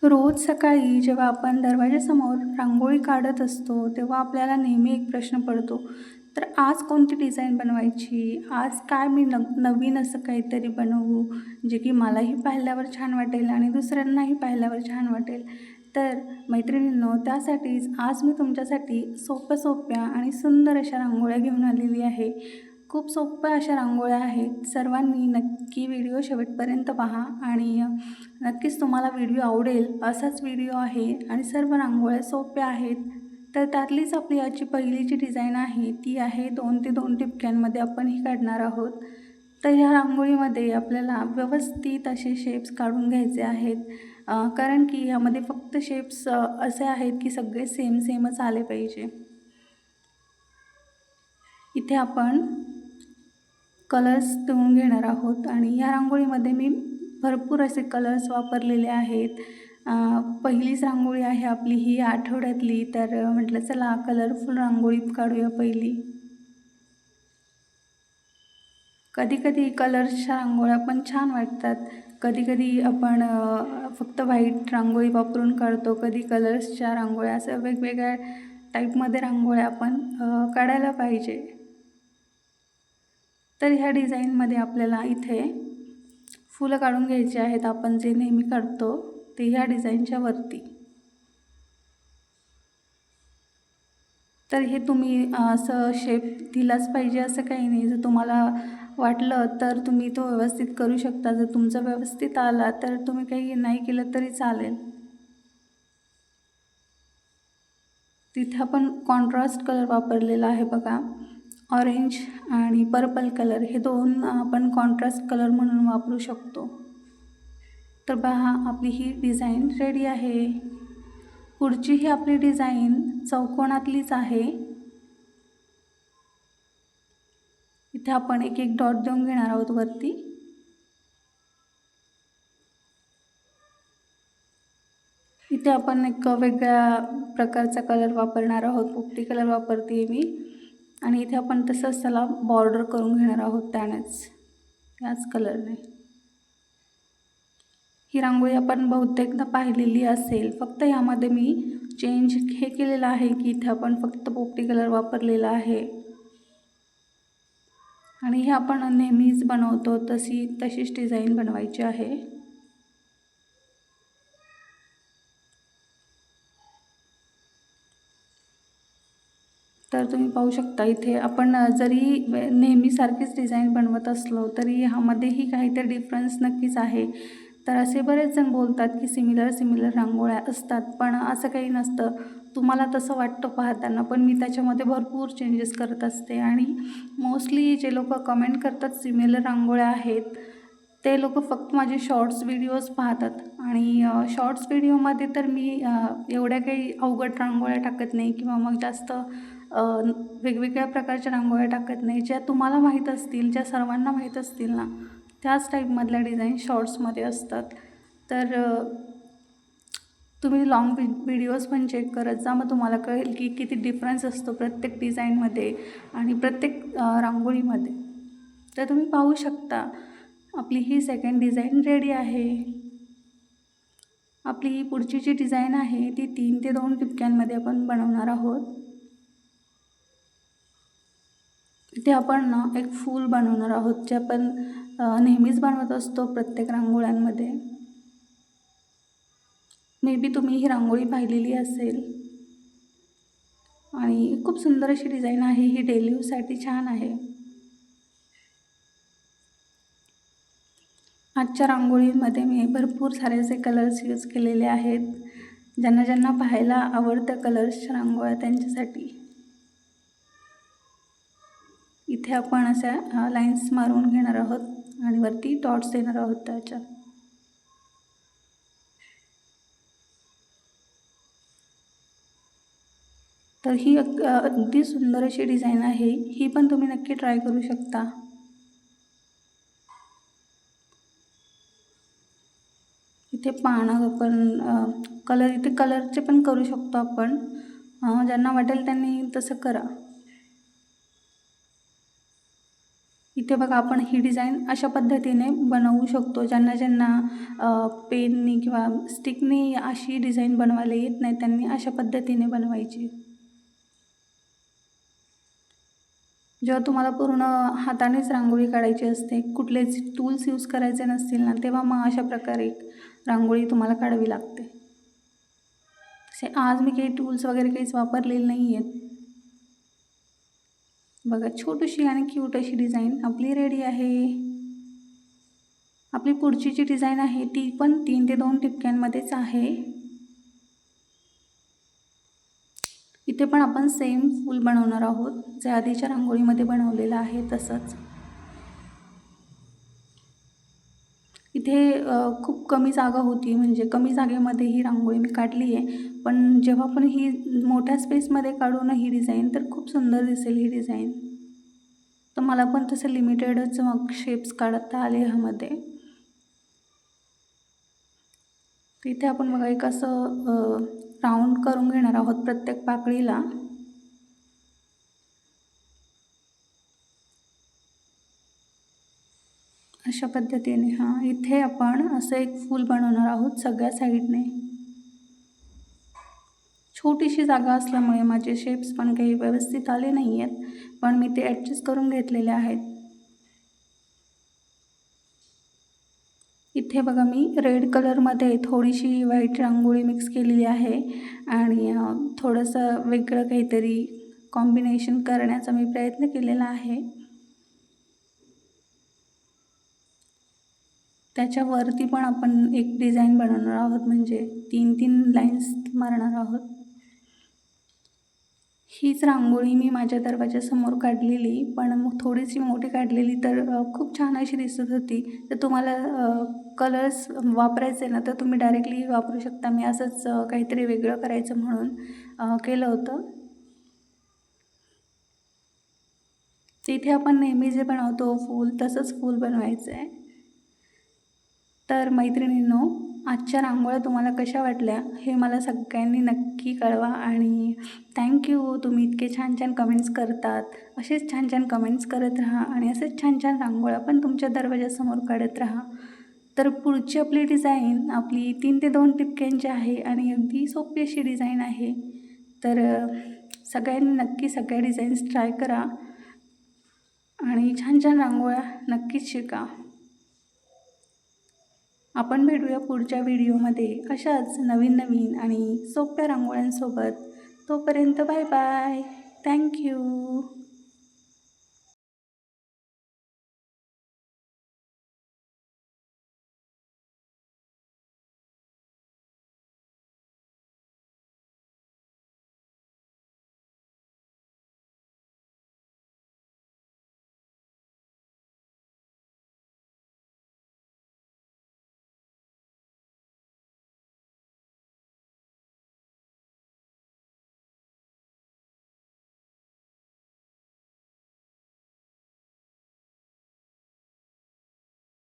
रोज सकाळी जेव्हा आपण दरवाजासमोर रांगोळी काढत असतो, तेव्हा आपल्याला नेहमी एक प्रश्न पडतो, तर आज कोणती डिझाईन बनवायची? आज काय मी नवीन असं काहीतरी बनवू, जे की मलाही पाहिल्यावर छान वाटेल आणि दुसऱ्यांनाही पाहिल्यावर छान वाटेल. तर मैत्रिणींनो, त्यासाठीच आज मी तुमच्यासाठी सोप्या-सोप्या आणि सुंदर अशा रांगोळ्या घेऊन आलेली आहे. खूप सोप्या अशा रांगोळ्या आहेत. सर्वांनी नक्की व्हिडिओ शेवटपर्यंत पहा आणि नक्कीच तुम्हाला व्हिडिओ आवडेल असाच व्हिडिओ आहे आणि सर्व रांगोळ्या सोप्या आहेत. तर त्यातलीच आपली आजची पहिली जी डिझाईन आहे ती आहे 2 ते 2 ठिपक्यांमध्ये आपण ही काढणार आहोत. तर ह्या रांगोळीमध्ये आपल्याला व्यवस्थित असे शेप्स काढून घ्यायचे आहेत. कारण की ह्यामध्ये फक्त शेप्स असे आहेत की सगळे सेमच आले पाहिजे. इथे आपण कलर्स देऊन घेणार आहोत आणि ह्या रांगोळीमध्ये मी भरपूर असे कलर्स वापरलेले आहेत. पहिलीच रांगोळी आहे आपली ही आठवड्यातली, तर म्हटलं चला कलरफुल रांगोळी काढूया पहिली. कधी-कधी कलर्सच्या रांगोळ्या पण छान वाटतात. कधी-कधी आपण फक्त व्हाईट रांगोळी वापरून काढतो. कधी कलर्सच्या रांगोळ्या, असं वेगवेगळ्या टाईपमध्ये रांगोळ्या आपण काढायला पाहिजे. तर ह्या डिझाईनमध्ये आपल्याला इथे फुलं काढून घ्यायची आहेत. आपण जे नेहमी काढतो ते ह्या डिझाईनच्या वरती. तर हे तुम्ही असं शेप दिलाच पाहिजे असं काही नाही. जर तुम्हाला वाटलं तर तुम्ही तो व्यवस्थित करू शकता. जर तुमचा व्यवस्थित आला तर तुम्ही काही नाही केलं तरी चालेल. तिथे आपण कॉन्ट्रास्ट कलर वापरलेला आहे बघा. ऑरेंज आणि पर्पल कलर हे दोन आपण कॉन्ट्रास्ट कलर म्हणून वापरू शकतो. तर पहा आपली ही डिझाईन रेडी आहे. पुढची ही आपली डिझाईन चौकोनातलीच आहे. इथे आपण एक एक डॉट देऊन घेणार आहोत वरती. इथे आपण एक वेगळ्या प्रकारचा कलर वापरणार आहोत. पोपटी कलर वापरते मी आणि इथे आपण तसंच त्याला बॉर्डर करून घेणार आहोत त्याच कलरने. ही रांगोळी आपण बहुतेकदा पाहिलेली असेल. फक्त यामध्ये मी चेंज हे केलेलं आहे की इथे आपण फक्त पोपटी कलर वापरलेला आहे आणि हे आपण नेहमीच बनवतो तशीच डिझाईन बनवायची आहे. तर तुम्ही पाहू शकता इथे आपण जरी नेहमीसारखीच डिझाईन बनवत असलो तरी ह्यामध्येही काहीतरी डिफरन्स नक्कीच आहे. तर असे बरेच जण बोलतात की सिमिलर रांगोळ्या असतात, पण असं काही नसतं. तुम्हाला तसं वाटतं पाहताना, पण मी त्याच्यामध्ये भरपूर चेंजेस करत असते आणि मोस्टली जे लोक कमेंट करतात सिमिलर रांगोळ्या आहेत, ते लोक फक्त माझे शॉर्ट्स व्हिडिओज पाहतात आणि शॉर्ट्स व्हिडिओमध्ये तर मी एवढ्या काही अवघड रांगोळ्या टाकत नाही किंवा मग जास्त वेगवेगळ्या प्रकारच्या रांगोळ्या टाकत नाही. ज्या तुम्हाला माहीत असतील, ज्या सर्वांना माहीत असतील ना, त्याच टाईपमधल्या डिझाईन शॉर्ट्समध्ये असतात. तर तुम्ही लाँग व्हिडिओज पण चेक करत जा, मग तुम्हाला कळेल की किती डिफरन्स असतो प्रत्येक डिझाईनमध्ये आणि प्रत्येक रांगोळीमध्ये. तर तुम्ही पाहू शकता आपली ही सेकंड डिझाईन रेडी आहे. आपली ही पुढची जी डिझाईन आहे ती 3 ते 2 ठिपक्यांमध्ये आपण बनवणार आहोत. इथे आपण ना एक फूल बनवणार आहोत, जे आपण नेहमीच बनवत असतो प्रत्येक रांगोळ्यांमध्ये. मे बी तुम्ही ही रांगोळी पाहिलेली असेल आणि खूप सुंदर अशी डिझाईन आहे. ही डेली यूजसाठी छान आहे. आजच्या रांगोळीमध्ये मी भरपूर सारे असे कलर्स यूज केलेले आहेत. ज्यांना पाहायला आवडतं कलर्सच्या रांगोळ्या त्यांच्यासाठी. इथे आपण अशा लाईन्स मारून घेणार आहोत आणि वरती डॉट्स देणार आहोत त्याच्या. तर ही अगदी सुंदर अशी डिझाईन आहे. ही पण तुम्ही नक्की ट्राय करू शकता. इथे पानं आपण कलरचे पण करू शकतो आपण. ज्यांना वाटेल त्यांनी तसं करा. इथे बघा आपण ही डिझाईन अशा पद्धतीने बनवू शकतो. ज्यांना पेननी किंवा स्टिकनी अशी डिझाईन बनवायला येत नाही त्यांनी अशा पद्धतीने बनवायची. जेव्हा तुम्हाला पूर्ण हातानेच रांगोळी काढायची असते, कुठलेच टूल्स यूज करायचे नसतील ना, तेव्हा मग अशा प्रकारे रांगोळी तुम्हाला काढावी लागते. तसे आज मी काही टूल्स वगैरे काहीच वापरलेले नाही आहेत. बघा छोटीशी आणि क्यूट अशी डिझाईन आपली रेडी आहे. आपली पुढची जी डिझाईन आहे ती पण 3 ते 2 ठिपक्यांमध्येच आहे. इथे पण आपण सेम फूल बनवणार आहोत, जे आधीच्या रांगोळीमध्ये बनवलेलं आहे तसंच. इथे खूप कमी जागा होती, म्हणजे कमी जागेमध्ये ही रांगोळी मी काढली आहे. पण जेव्हा आपण ही मोठ्या स्पेसमध्ये काढू ना ही डिझाईन, तर खूप सुंदर दिसेल ही डिझाईन. तर मला पण तसं लिमिटेडच मग शेप्स काढता आले ह्यामध्ये. इथे आपण बघा एक असं राऊंड करून घेणार आहोत प्रत्येक पाकळीला. अशा पद्धतीने इथे आपण असं एक फूल बनवणार आहोत सगळ्या साईडने. छोटीशी जागा असल्यामुळे माझे शेप्स पण काही व्यवस्थित आले नाही आहेत, पण मी ते ॲडजस्ट करून घेतलेले आहेत. इथे बघा मी रेड कलरमध्ये थोडीशी व्हाईट रांगोळी मिक्स केलेली आहे आणि थोडंसं वेगळं काहीतरी कॉम्बिनेशन करण्याचा मी प्रयत्न केलेला आहे. त्याच्यावरती पण आपण एक डिझाईन बनवणार आहोत, म्हणजे 3-3 लाईन्स मारणार आहोत. हीच रांगोळी मी माझ्या दरवाजासमोर काढलेली, पण मग थोडीशी मोठी काढलेली तर खूप छान अशी दिसत होती. तर तुम्हाला कलर्स वापरायचे ना, तर तुम्ही डायरेक्टली वापरू शकता. मी असंच काहीतरी वेगळं करायचं म्हणून केलं होतं. तिथे आपण नेहमी जे बनवतो फूल, तसंच फूल बनवायचं आहे. तर मैत्रिणींनो, आजच्या रांगोळ्या तुम्हाला कशा वाटल्या हे मला सगळ्यांनी नक्की कळवा आणि थँक्यू. तुम्ही इतके छान छान कमेंट्स करतात. असेच छान छान कमेंट्स करत राहा आणि असेच छान छान रांगोळ्या पण तुमच्या दरवाजासमोर काढत राहा. तर पुढची आपली डिझाईन आपली 3 ते 2 ठिपक्यांची आहे आणि अगदी सोपी अशी डिझाईन आहे. तर सगळ्यांनी नक्की सगळ्या डिझाईन्स ट्राय करा आणि छान छान रांगोळ्या नक्कीच शिका. आपण भेटूया पुढच्या व्हिडिओमध्ये अशाच नवीन नवीन आणि सोप्या रांगोळ्यांसोबत. तोपर्यंत बाय बाय. थँक्यू.